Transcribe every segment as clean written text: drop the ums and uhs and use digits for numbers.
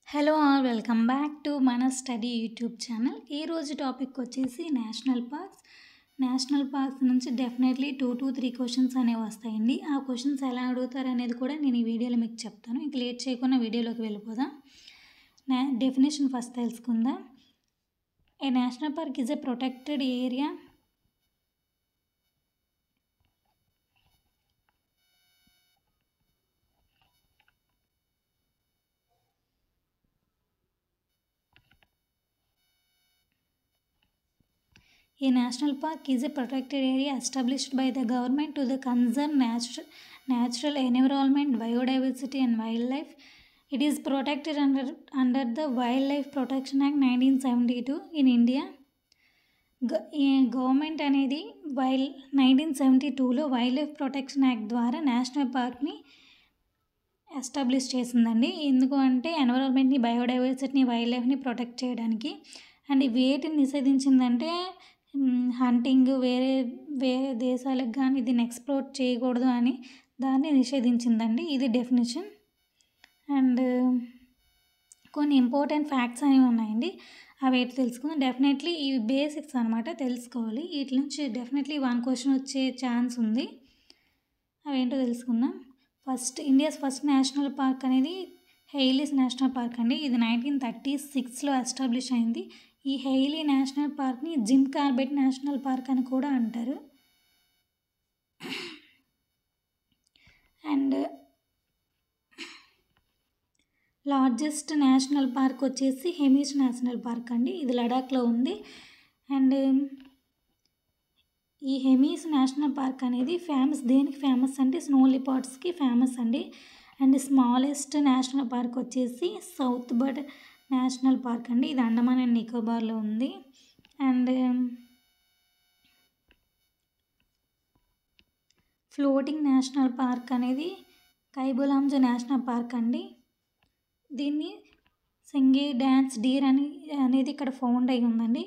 Hello all welcome back to మన study YouTube channel. ఈరోజు topic వచ్చేసి నేషనల్ పార్క్స్ నుంచి డెఫినెట్లీ 2 to 3 క్వశ్చన్స్ అనేవి వస్తాయండి. ఆ క్వశ్చన్స్ ఎలా అడుగుతారు అనేది కూడా నేను ఈ వీడియోలో మీకు చెప్తాను. ఇంక లేట్ చేయకుండా వీడియోలోకి వెళ్ళిపోదాం. డెఫినేషన్ ఫస్ట్ తెలుసుకుందాం. A national park is a protected area A national park is a protected area established by the government to conserve natural environment, biodiversity and wildlife. It is protected under the Wildlife Protection Act 1972 in India. Government అనేది 1972లో wild life protection act ద్వారా national పార్క్ని establish చేసిందండి. ఎందుకు అంటే ఎన్విరాన్మెంట్ని, బయోడైవర్సిటీని, wild లైఫ్ని protect చేయడానికి. And వేటిని నిషేధించిందంటే hunting, వేరే దేశాలకు కానీ దీన్ని ఎక్స్ప్లోర్ చేయకూడదు అని దాన్ని నిషేధించిందండి. ఇది డెఫినేషన్. అండ్ కొన్ని ఇంపార్టెంట్ ఫ్యాక్ట్స్ అనేవి ఉన్నాయండి, అవి ఏంటి తెలుసుకుందాం. డెఫినెట్లీ ఇవి బేసిక్స్ అనమాట, తెలుసుకోవాలి. వీటి నుంచి డెఫినెట్లీ 1 క్వశ్చన్ వచ్చే ఛాన్స్ ఉంది. అవేంటో తెలుసుకుందాం. ఇండియాస్ ఫస్ట్ నేషనల్ పార్క్ అనేది హెయిలీస్ నేషనల్ పార్క్ అండి. ఇది 1936లో ఎస్టాబ్లిష్ అయింది. ఈ హెయిలీ నేషనల్ పార్క్ని జిమ్ కార్బెట్ నేషనల్ పార్క్ అని కూడా అంటారు. అండ్ లార్జెస్ట్ నేషనల్ పార్క్ వచ్చేసి హెమీస్ నేషనల్ పార్క్ అండి. ఇది లడాఖ్లో ఉంది. అండ్ ఈ హెమీస్ నేషనల్ పార్క్ అనేది దేనికి ఫేమస్ అంటే స్నో లిపార్డ్స్కి ఫేమస్ అండి. అండ్ స్మాలెస్ట్ నేషనల్ పార్క్ వచ్చేసి సౌత్ బర్డ్ నేషనల్ పార్క్ అండి. ఇది అండమాన్ అండ్ నికోబార్లో ఉంది. అండ్ ఫ్లోటింగ్ నేషనల్ పార్క్ అనేది కైబులాంజ్ నేషనల్ పార్క్ అండి. దీన్ని సింగే డ్యాన్స్ డీర్ అనేది ఇక్కడ ఫౌండ్ అయి ఉందండి.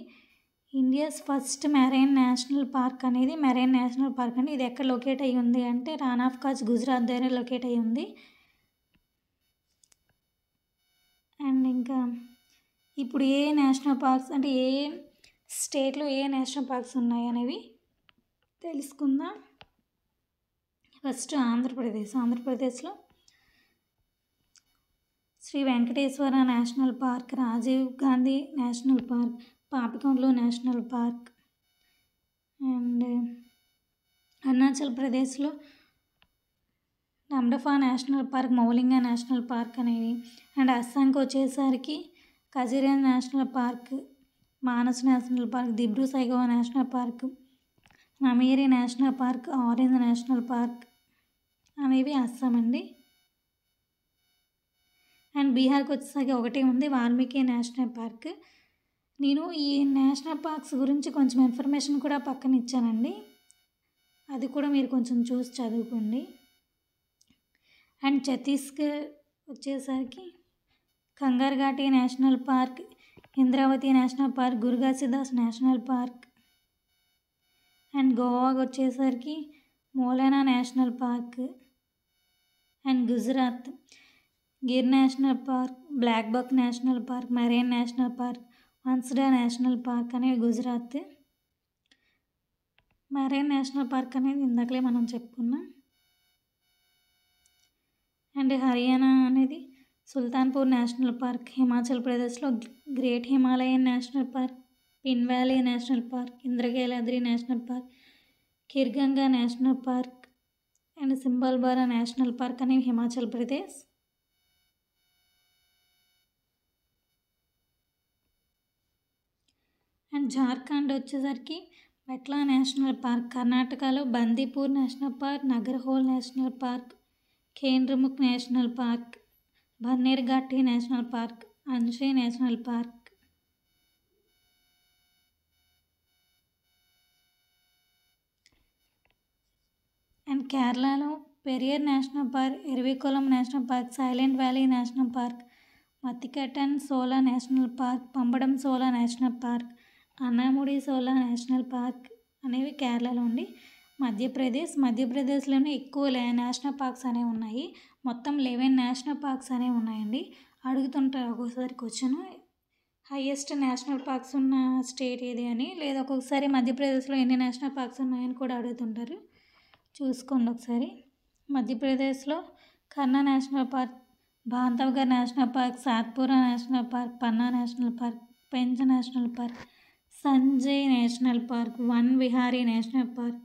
India's first marine national park అనేది మెరైన్ నేషనల్ పార్క్ అండి. ఇది ఎక్కడ లొకేట్ అయ్యి ఉంది అంటే రాన్ ఆఫ్ కచ్, గుజరాత్ దగ్గర లొకేట్ అయ్యి ఉంది. అండ్ ఇంకా ఇప్పుడు ఏ నేషనల్ పార్క్స్ అంటే ఏ స్టేట్లో ఏ నేషనల్ పార్క్స్ ఉన్నాయి అనేవి తెలుసుకుందాం. ఫస్ట్ ఆంధ్రప్రదేశ్లో Shri Venkateswara national park, Rajiv Gandhi national park, Papikondalu national park. And Arunachal ప్రదేశ్లో Namdapha national park, Mouling national park అనేవి. అండ్ అస్సాంకి వచ్చేసరికి Kaziranga national park, Manas national park, Dibru Saikhowa national park, Nameri national park, orange national park అనేవి అస్సాం అండి. అండ్ బీహార్కి వచ్చేసరికి ఒకటి ఉంది, వాల్మీకి నేషనల్ పార్క్. నేను ఈ నేషనల్ పార్క్స్ గురించి కొంచెం ఇన్ఫర్మేషన్ కూడా పక్కన ఇచ్చానండి, అది కూడా మీరు కొంచెం చూసి చదువుకోండి. అండ్ ఛత్తీస్గఢ్ వచ్చేసరికి Kanger Ghati national park, Indravati national park, Guru Ghasidas national park. And గోవాకి వచ్చేసరికి Maulana national park. And Gujarat Gir national park, black buck national park, marine national park, Vansda national park అనేవి గుజరాత్. మెరైన్ నేషనల్ పార్క్ అనేది ఇందాకలే మనం చెప్పుకున్నాం. అండ్ హర్యానా అనేది సుల్తాన్పూర్ నేషనల్ పార్క్, హిమాచల్ ప్రదేశ్లో great Himalayan national park, Pin valley national park, Indrakiladri national park, Khirganga national park and Simbalbara national park అనేవి Himachal Pradesh. And Jharkhand వచ్చేసరికి మెట్లా national park, కర్ణాటకలో Bandipur national park, Nagarhole national park, Kendramukh national park, Bannerghatta national park, Anshi national park. And కేరళలో Periyar national park, Eravikulam national park, silent valley national park, Mathikettan Shola national park, Pambadum Shola national park, Anamudi Shola national park అనేవి కేరళలో ఉండి. మధ్యప్రదేశ్లోనే ఎక్కువ national parks అనేవి ఉన్నాయి. మొత్తం 11 నేషనల్ పార్క్స్ అనేవి ఉన్నాయండి. అడుగుతుంటారు ఒక్కొక్కసారి క్వశ్చన్, హైయెస్ట్ నేషనల్ పార్క్స్ ఉన్న స్టేట్ ఏది అని, లేదా ఒక్కొక్కసారి మధ్యప్రదేశ్లో ఎన్ని నేషనల్ పార్క్స్ ఉన్నాయని కూడా అడుగుతుంటారు. చూసుకోండి ఒకసారి. మధ్యప్రదేశ్లో Kanha national park, Bandhavgarh national park, Satpura national park, Panna national park, Pench national park, Sanjay national park, Van Vihari national park,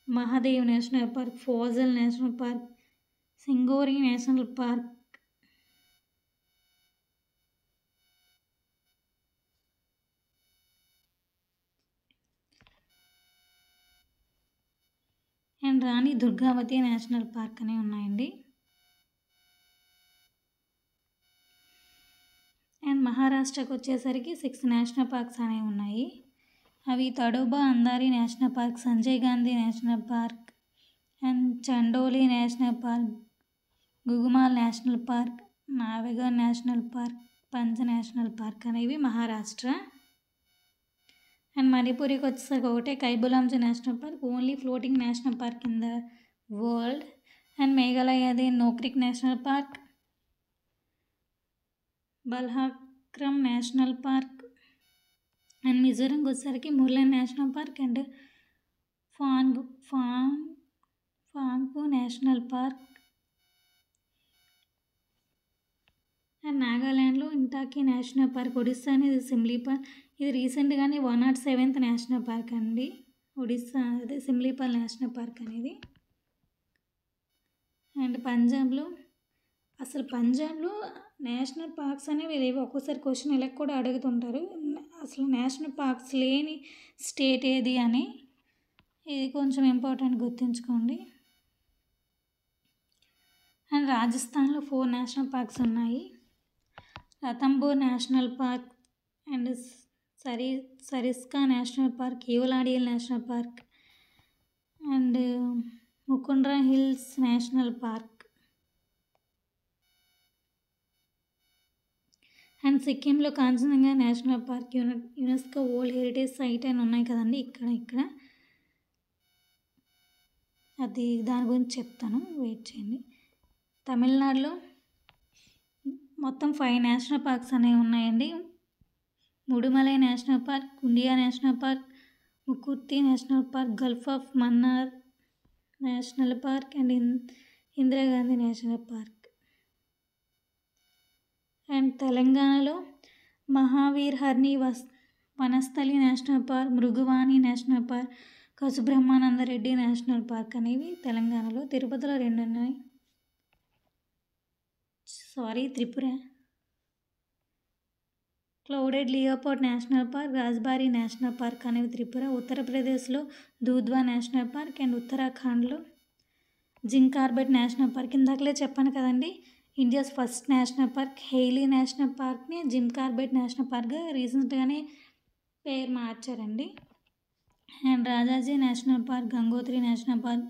Mahadev national park, fossil national park, Singhori national park, and Rani Durgavati national park అని ఉన్నాయండి. అండ్ మహారాష్ట్రకు వచ్చేసరికి 6 నేషనల్ పార్క్స్ అనేవి ఉన్నాయి. అవి Tadoba Andhari national park, Sanjay Gandhi national park, and Chandoli national park, Gugamal national park, Navegaon national park, Pench national park అనేవి Maharashtra. And మణిపూర్కి వచ్చేసరికి ఒకటే Keibul Lamjao national park, only floating national park in the world. And మేఘాలయది Nokrek national park, Balphakram national park. And మిజోరంకి వచ్చేసరికి Murlen national park and Phawngpui national park. And నాగాల్యాండ్లో Intanki national park. Odisha అనేది సిమ్లీపాల్, ఇది రీసెంట్గానే 107th నేషనల్ పార్క్ అండి. ఒడిస్సా అదే సిమ్లీపాల్ నేషనల్ పార్క్ అనేది. అండ్ పంజాబ్లో నేషనల్ పార్క్స్ అనేవి లేవు. ఒక్కోసారి క్వశ్చన్ ఇలా కూడా అడుగుతుంటారు, అసలు నేషనల్ పార్క్స్ లేని స్టేట్ ఏది అని. ఇది కొంచెం ఇంపార్టెంట్, గుర్తుంచుకోండి. అండ్ రాజస్థాన్లో 4 నేషనల్ పార్క్స్ ఉన్నాయి. Ranthambore national park and Sariska national park, Keoladeo national park and Mukundra hills national park. And సిక్కింలో Kanchenjunga national park, UNESCO world heritage site అని ఉన్నాయి కదండి. ఇక్కడ అది దాని గురించి చెప్తాను, వెయిట్ చేయండి. తమిళనాడులో మొత్తం 5 నేషనల్ పార్క్స్ అనేవి ఉన్నాయండి. Mudumalai national park, Guindy national park, Mukurthi national park, gulf of Mannar national park and Indira Gandhi national park. And తెలంగాణలో Mahavir Harini Vanasthali national park, Mrugavani national park, Kasu Brahmananda Reddy national park అనేవి తెలంగాణలో. తిరుపతిలో 2 ఉన్నాయి. Tripura clouded leopard national park, Rajbari national park అనేవి త్రిపుర. ఉత్తరప్రదేశ్లో దూధ్వా నేషనల్ పార్క్ అండ్ ఉత్తరాఖండ్లో జిమ్ కార్బెట్ నేషనల్ పార్క్. ఇందాకలే చెప్పాను కదండి, India's first national park Hailey national పార్క్ని జిమ్ కార్బెట్ నేషనల్ పార్క్గా రీసెంట్గానే పేరు మార్చారండి. And Rajaji national park, Gangotri national park,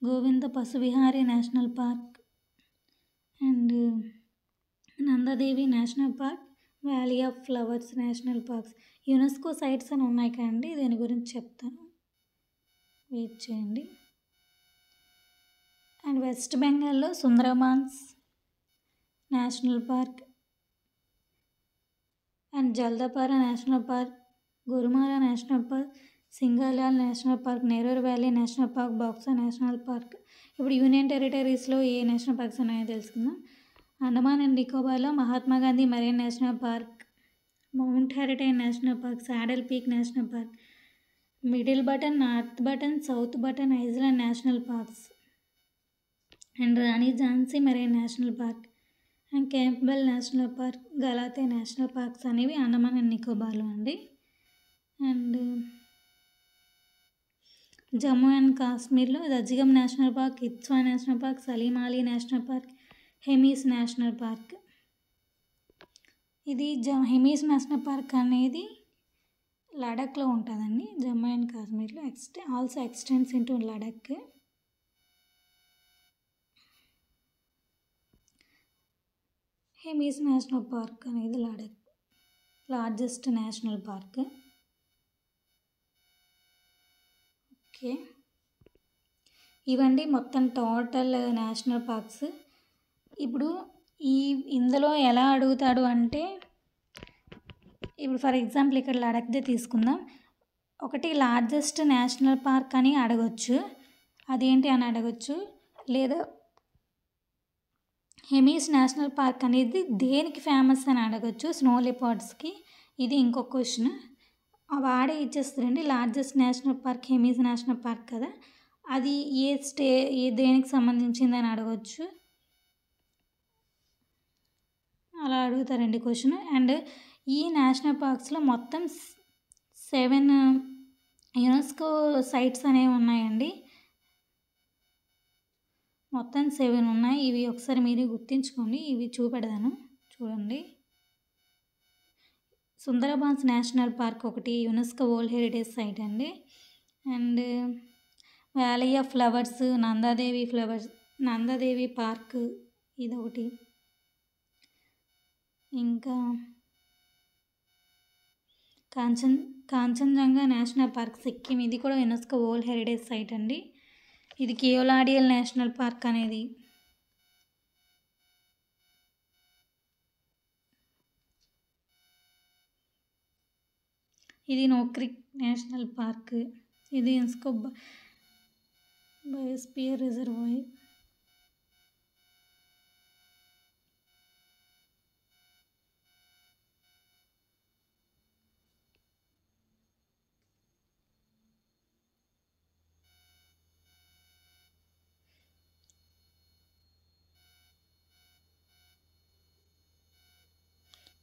Govind Pashu Vihar national park and Nanda Devi national park, valley of flowers national parks. UNESCO sites అని ఉన్నాయి కదండి, దీని గురించి చెప్తాను, వెయిట్ చేయండి. అండ్ వెస్ట్ బెంగాల్లో Sundarbans national park and Jaldapara national park, Gorumara national park, Singalila national park, Neora valley national park, Buxa national park. ఇప్పుడు union టెరిటరీస్లో ఏ నేషనల్ పార్క్స్ ఉన్నాయో తెలుసుకుందాం. అండమాన్ అండ్ నికోబార్లో Mahatma Gandhi marine national park, mount Harriet national park, saddle peak national park, middle button, north button, south button island national parks and Rani Jhansi marine national park and Campbell national park, Galathea national parks అనేవి Andaman and నికోబార్లో అండి. And Jammu and కాశ్మీర్లో Dachigam national park, Kishtwar national park, Salim Ali national park, Hemis national park. ఇది Hemis national park అనేది లడాఖ్లో ఉంటుందండి. Jammu and కాశ్మీర్లో also extends into Ladakh. Hemis national park అనేది Ladakh largest national park. Okay, ఇవండి మొత్తం టోటల్ నేషనల్ పార్క్స్. ఇప్పుడు ఇందులో ఎలా అడుగుతాడు అంటే, ఇప్పుడు ఫర్ ఎగ్జాంపుల్ ఇక్కడ లడఖ్దే తీసుకుందాం. ఒకటి లార్జెస్ట్ నేషనల్ పార్క్ అని అడగొచ్చు, అదేంటి అని అడగొచ్చు. లేదా హెమీస్ నేషనల్ పార్క్ అనేది దేనికి ఫేమస్ అని అడగొచ్చు, స్నో లెపర్డ్స్కి. ఇది ఇంకొక క్వశ్చన్. వాడే ఇచ్చేస్తారండి. Largest national park Hemis national park కదా, అది దేనికి సంబంధించింది అని అడగొచ్చు. అలా అడుగుతారండి క్వశ్చన్. అండ్ ఈ నేషనల్ పార్క్స్లో మొత్తం 7 యునెస్కో సైట్స్ అనేవి ఉన్నాయండి. మొత్తం 7 ఉన్నాయి. ఇవి ఒకసారి మీరు గుర్తుంచుకోండి. ఇవి చూపెడతాను చూడండి. సుందరబాన్స్ నేషనల్ పార్క్ ఒకటి యునెస్కో వరల్డ్ హెరిటేజ్ సైట్ అండి. And valley of flowers, Nanda Devi park ఇదొకటి. ఇంకా కాంచన్జంగా నేషనల్ పార్క్ సిక్కిం, ఇది కూడా యునెస్కో వరల్డ్ హెరిటేజ్ సైట్ అండి. ఇది కేయోలాడియల్ నేషనల్ పార్క్ అనేది. ఇది నోక్రిక్ నేషనల్ పార్క్, ఇది UNESCO biosphere reservoir.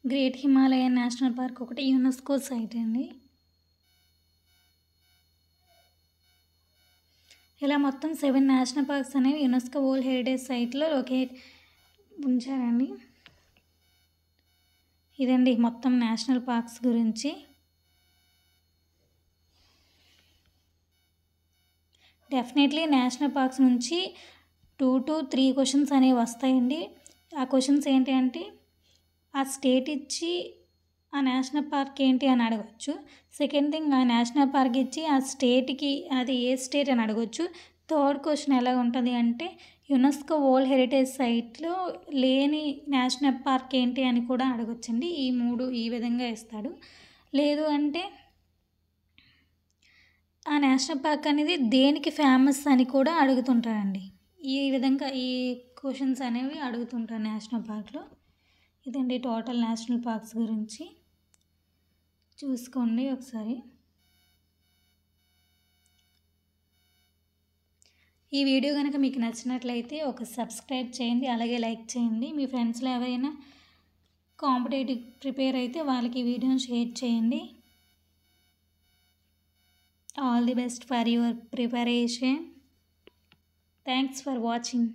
Great Himalayan national park ఒకటి యునెస్కో సైట్ అండి. ఇలా మొత్తం 7 నేషనల్ పార్క్స్ అనేవి యునెస్కో వరల్డ్ హెరిటేజ్ సైట్లో లొకేట్ ఉంచారండి. ఇదండి మొత్తం నేషనల్ పార్క్స్ గురించి. డెఫినెట్లీ నేషనల్ పార్క్స్ నుంచి 2 to 3 క్వశ్చన్స్ అనేవి వస్తాయండి. ఆ క్వశ్చన్స్ ఏంటి అంటే, ఆ స్టేట్ ఇచ్చి ఆ నేషనల్ పార్క్ ఏంటి అని అడగచ్చు. సెకండ్ థింగ్, ఆ నేషనల్ పార్క్ ఇచ్చి ఆ స్టేట్కి అది ఏ స్టేట్ అని అడగచ్చు. థర్డ్ క్వశ్చన్ ఎలా ఉంటుంది అంటే, యునెస్కో వరల్డ్ హెరిటేజ్ సైట్లో లేని నేషనల్ పార్క్ ఏంటి అని కూడా అడగొచ్చండి. ఈ 3 ఈ విధంగా ఇస్తాడు. లేదు అంటే ఆ నేషనల్ పార్క్ అనేది దేనికి ఫేమస్ అని కూడా అడుగుతుంటాడండి. ఈ విధంగా ఈ క్వశ్చన్స్ అనేవి అడుగుతుంటారు నేషనల్ పార్క్లో. ఇదండి టోటల్ నేషనల్ పార్క్స్ గురించి. చూసుకోండి ఒకసారి. ఈ వీడియో కనుక మీకు నచ్చినట్లయితే ఒక సబ్స్క్రైబ్ చేయండి, అలాగే లైక్ చేయండి. మీ ఫ్రెండ్స్లో ఎవరైనా కాంపిటేటివ్ ప్రిపేర్ అయితే వాళ్ళకి ఈ వీడియోని షేర్ చేయండి. All the best for your preparation. Thanks for watching.